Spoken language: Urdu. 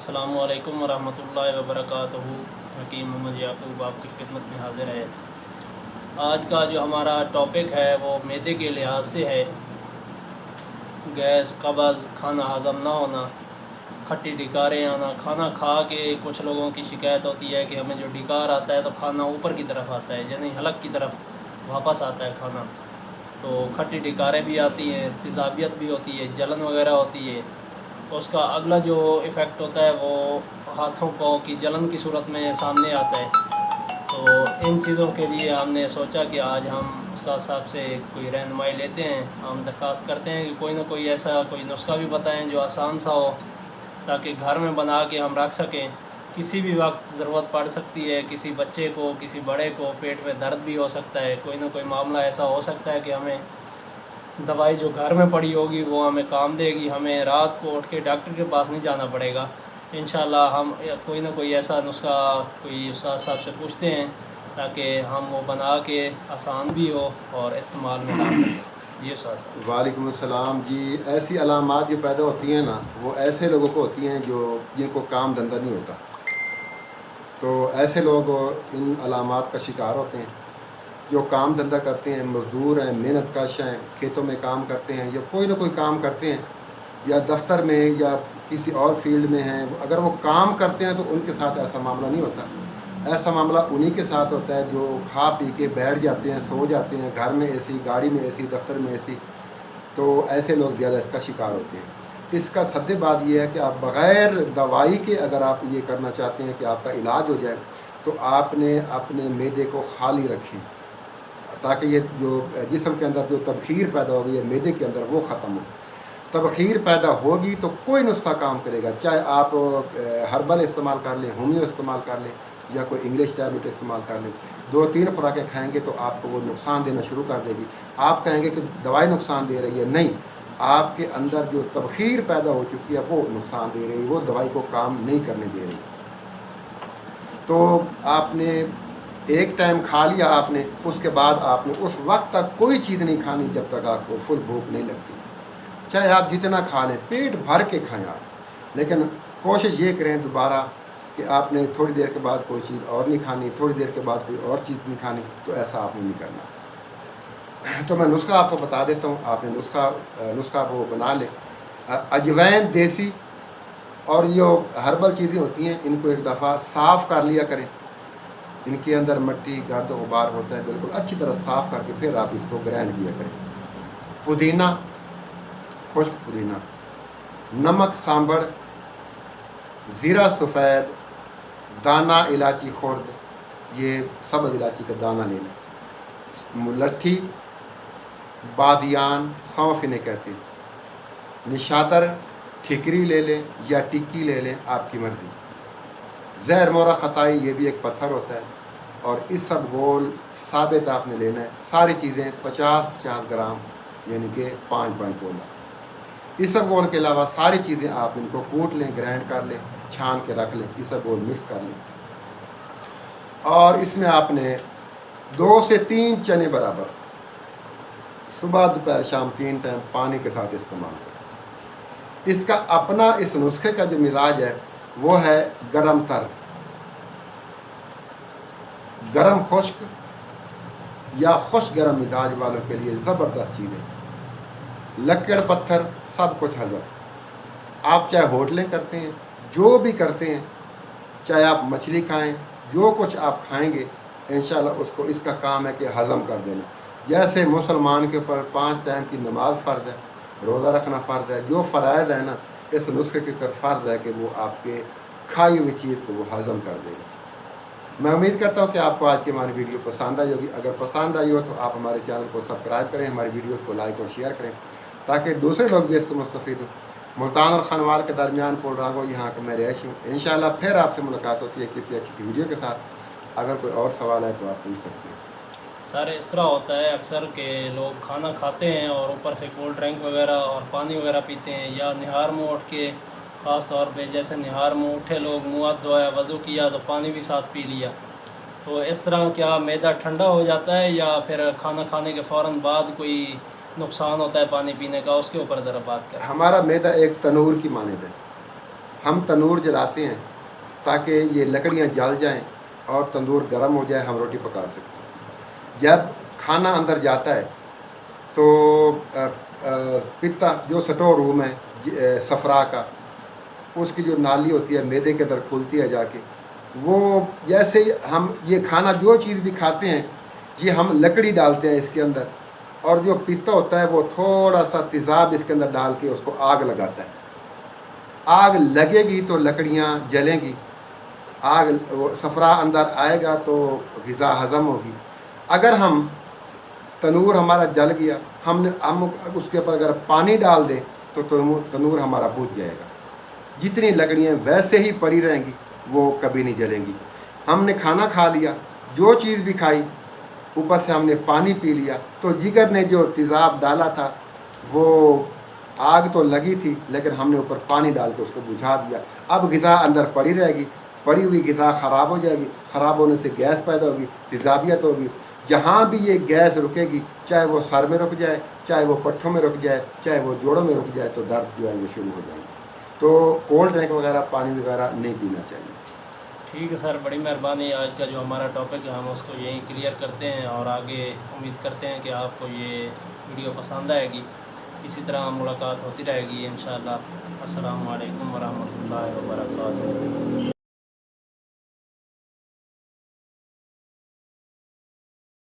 السلام علیکم ورحمۃ اللہ وبرکاتہ۔ حکیم محمد یعقوب آپ کی خدمت میں حاضر ہے۔ آج کا جو ہمارا ٹاپک ہے وہ معدے کے لحاظ سے ہے۔ گیس، قبض، کھانا ہضم نہ ہونا، کھٹی ڈکاریں آنا۔ کھانا کھا کے کچھ لوگوں کی شکایت ہوتی ہے کہ ہمیں جو ڈکار آتا ہے تو کھانا اوپر کی طرف آتا ہے، یعنی حلق کی طرف واپس آتا ہے کھانا، تو کھٹی ڈکاریں بھی آتی ہیں، تیزابیت بھی ہوتی ہے، جلن وغیرہ ہوتی ہے۔ اس کا اگلا جو ایفیکٹ ہوتا ہے وہ ہاتھوں پاؤں کی جلن کی صورت میں سامنے آتا ہے۔ تو ان چیزوں کے لیے ہم نے سوچا کہ آج ہم استاد صاحب سے کوئی رہنمائی لیتے ہیں۔ ہم درخواست کرتے ہیں کہ کوئی نہ کوئی ایسا کوئی نسخہ بھی بتائیں جو آسان سا ہو، تاکہ گھر میں بنا کے ہم رکھ سکیں۔ کسی بھی وقت ضرورت پڑ سکتی ہے، کسی بچے کو، کسی بڑے کو پیٹ میں درد بھی ہو سکتا ہے، کوئی نہ کوئی معاملہ ایسا ہو سکتا ہے کہ ہمیں دوائی جو گھر میں پڑی ہوگی وہ ہمیں کام دے گی، ہمیں رات کو اٹھ کے ڈاکٹر کے پاس نہیں جانا پڑے گا۔ انشاءاللہ ہم کوئی نہ کوئی ایسا نسخہ کوئی استاد صاحب سے پوچھتے ہیں تاکہ ہم وہ بنا کے آسان بھی ہو اور استعمال میں لا سکیں۔ جی استاد صاحب۔ وعلیکم السلام جی۔ ایسی علامات جو پیدا ہوتی ہیں نا، وہ ایسے لوگوں کو ہوتی ہیں جن کو کام دھندہ نہیں ہوتا، تو ایسے لوگ ان علامات کا شکار ہوتے ہیں۔ جو کام دھندہ کرتے ہیں، مزدور ہیں، محنت کش ہیں، کھیتوں میں کام کرتے ہیں یا کوئی نہ کوئی کام کرتے ہیں، یا دفتر میں یا کسی اور فیلڈ میں ہیں، اگر وہ کام کرتے ہیں تو ان کے ساتھ ایسا معاملہ نہیں ہوتا۔ ایسا معاملہ انہی کے ساتھ ہوتا ہے جو کھا پی کے بیٹھ جاتے ہیں، سو جاتے ہیں، گھر میں ایسی، گاڑی میں ایسی، دفتر میں ایسی، تو ایسے لوگ زیادہ اس کا شکار ہوتے ہیں۔ اس کا سد بات یہ ہے کہ آپ بغیر دوائی کے اگر آپ یہ کرنا چاہتے ہیں کہ آپ کا علاج ہو جائے تو آپ نے اپنے معدے کو خالی رکھیں، تاکہ یہ جو جسم کے اندر جو تبخیر پیدا ہوگی ہے معدے کے اندر وہ ختم ہو۔ تبخیر پیدا ہوگی تو کوئی نسخہ کام کرے گا، چاہے آپ ہربل استعمال کر لیں، ہومیو استعمال کر لیں یا کوئی انگلش ٹیبلٹ استعمال کر لیں، 2-3 خوراکیں کھائیں گے تو آپ کو وہ نقصان دینا شروع کر دے گی۔ آپ کہیں گے کہ دوائی نقصان دے رہی ہے، نہیں، آپ کے اندر جو تبخیر پیدا ہو چکی ہے وہ نقصان دے رہی ہے، وہ دوائی کو کام نہیں کرنے دے رہی۔ تو آپ نے ایک ٹائم کھا لیا، آپ نے اس کے بعد آپ نے اس وقت تک کوئی چیز نہیں کھانی جب تک آپ کو فل بھوک نہیں لگتی، چاہے آپ جتنا کھا لیں، پیٹ بھر کے کھائیں آپ، لیکن کوشش یہ کریں دوبارہ کہ آپ نے تھوڑی دیر کے بعد کوئی چیز اور نہیں کھانی، تھوڑی دیر کے بعد کوئی اور چیز نہیں کھانی، تو ایسا آپ نے نہیں کرنا۔ تو میں نسخہ آپ کو بتا دیتا ہوں، آپ نے نسخہ وہ بنا لیں۔ اجوین دیسی اور یہ ہربل چیزیں ہوتی ہیں، ان کو ایک دفعہ صاف کر لیا کریں، ان کے اندر مٹی، گرد و غبار ہوتا ہے، بالکل اچھی طرح صاف کر کے پھر آپ اس کو گرائنڈ کیا کریں۔ پودینہ، خشک پودینہ، نمک سانبھڑ، زیرہ سفید، دانہ الائچی خرد، یہ سبز الائچی کا دانہ لے لیں، ملٹھی، بادیان، سونف انہیں کہتے ہیں، نشاتر، ٹھکری لے لیں یا ٹکی لے لیں، آپ کی مرضی۔ زہر مورا خطائی، یہ بھی ایک پتھر ہوتا ہے، اور اس سب گول ثابت آپ نے لینا ہے۔ ساری چیزیں 50-50 گرام، یعنی کہ 5 گولا۔ اس سب گول کے علاوہ ساری چیزیں آپ ان کو کوٹ لیں، گرائنڈ کر لیں، چھان کے رکھ لیں، یہ سب گول مکس کر لیں، اور اس میں آپ نے 2 سے 3 چنے برابر صبح دوپہر شام 3 ٹائم پانی کے ساتھ استعمال کریں۔ اس کا اپنا اس نسخے کا جو مزاج ہے وہ ہے گرم تر، گرم خشک یا خشک گرم مزاج والوں کے لیے زبردست چیز ہے۔ لکڑ پتھر سب کچھ حضر، آپ چاہے ہوٹلیں کرتے ہیں، جو بھی کرتے ہیں، چاہے آپ مچھلی کھائیں، جو کچھ آپ کھائیں گے انشاءاللہ اس کا کام ہے کہ ہضم کر دینا۔ جیسے مسلمان کے اوپر 5 ٹائم کی نماز فرض ہے، روزہ رکھنا فرض ہے، جو فرائض ہے نا، اس نسخے کے اوپر فرض ہے کہ وہ آپ کے کھائی ہوئی چیز کو وہ ہضم کر دے گا۔ میں امید کرتا ہوں کہ آپ کو آج کی ہماری ویڈیو پسند آئی ہوگی۔ اگر پسند آئی ہو تو آپ ہمارے چینل کو سبسکرائب کریں، ہماری ویڈیوز کو لائک اور شیئر کریں تاکہ دوسرے لوگ بھی اس کو مستفید ہوں۔ ملتان اور خانوار کے درمیان پول رانگو یہاں کا میں رہائش ہوں۔ انشاءاللہ پھر آپ سے ملاقات ہوتی ہے کسی اچھی ویڈیو کے ساتھ۔ اگر کوئی اور سوال ہے تو آپ پوچھ سکتے ہیں۔ سر اس طرح ہوتا ہے اکثر کہ لوگ کھانا کھاتے ہیں اور اوپر سے کولڈ ڈرنک وغیرہ اور پانی وغیرہ پیتے ہیں، یا نہار منہ اٹھ کے، خاص طور پہ جیسے نہار منہ اٹھے لوگ، منہ ہاتھ دھویا، وضو کیا تو پانی بھی ساتھ پی لیا، تو اس طرح کیا معدہ ٹھنڈا ہو جاتا ہے یا پھر کھانا کھانے کے فوراً بعد کوئی نقصان ہوتا ہے پانی پینے کا؟ اس کے اوپر ذرا بات کریں۔ ہمارا معدہ ایک تنور کی مانند ہے، ہم تنور جلاتے ہیں تاکہ یہ لکڑیاں جل جائیں اور تندور گرم ہو جائے، ہم روٹی پکا سکیں۔ جب کھانا اندر جاتا ہے تو پتا جو سٹور روم ہے صفرا کا، اس کی جو نالی ہوتی ہے معدے کے اندر کھلتی ہے جا کے، وہ جیسے ہم یہ کھانا جو چیز بھی کھاتے ہیں یہ ہم لکڑی ڈالتے ہیں اس کے اندر، اور جو پتا ہوتا ہے وہ تھوڑا سا تیزاب اس کے اندر ڈال کے اس کو آگ لگاتا ہے۔ آگ لگے گی تو لکڑیاں جلیں گی، آگ صفرا اندر آئے گا تو غذا ہضم ہوگی۔ اگر ہم تنور ہمارا جل گیا، ہم اس کے اوپر اگر پانی ڈال دیں تو تنور ہمارا بجھ جائے گا، جتنی لکڑیاں ویسے ہی پڑی رہیں گی وہ کبھی نہیں جلیں گی۔ ہم نے کھانا کھا لیا، جو چیز بھی کھائی، اوپر سے ہم نے پانی پی لیا، تو جگر نے جو تیزاب ڈالا تھا وہ آگ تو لگی تھی لیکن ہم نے اوپر پانی ڈال کے اس کو بجھا دیا۔ اب غذا اندر پڑی رہے گی، پڑی ہوئی غذا خراب ہو جائے گی، خراب ہونے سے گیس پیدا ہوگی، تیزابیت ہوگی۔ جہاں بھی یہ گیس رکے گی، چاہے وہ سر میں رک جائے، چاہے وہ پٹھوں میں رک جائے، چاہے وہ جوڑوں میں رک جائے، تو درد جو ہے وہ شروع ہو جائے گی۔ تو کولڈ ڈرنک وغیرہ، پانی وغیرہ نہیں پینا چاہیے۔ ٹھیک ہے سر، بڑی مہربانی۔ آج کا جو ہمارا ٹاپک ہے ہم اس کو یہیں کلیئر کرتے ہیں، اور آگے امید کرتے ہیں کہ آپ کو یہ ویڈیو پسند آئے گی۔ اسی طرح ملاقات ہوتی رہے گی انشاءاللہ۔ السلام علیکم ورحمۃ اللہ وبرکاتہ۔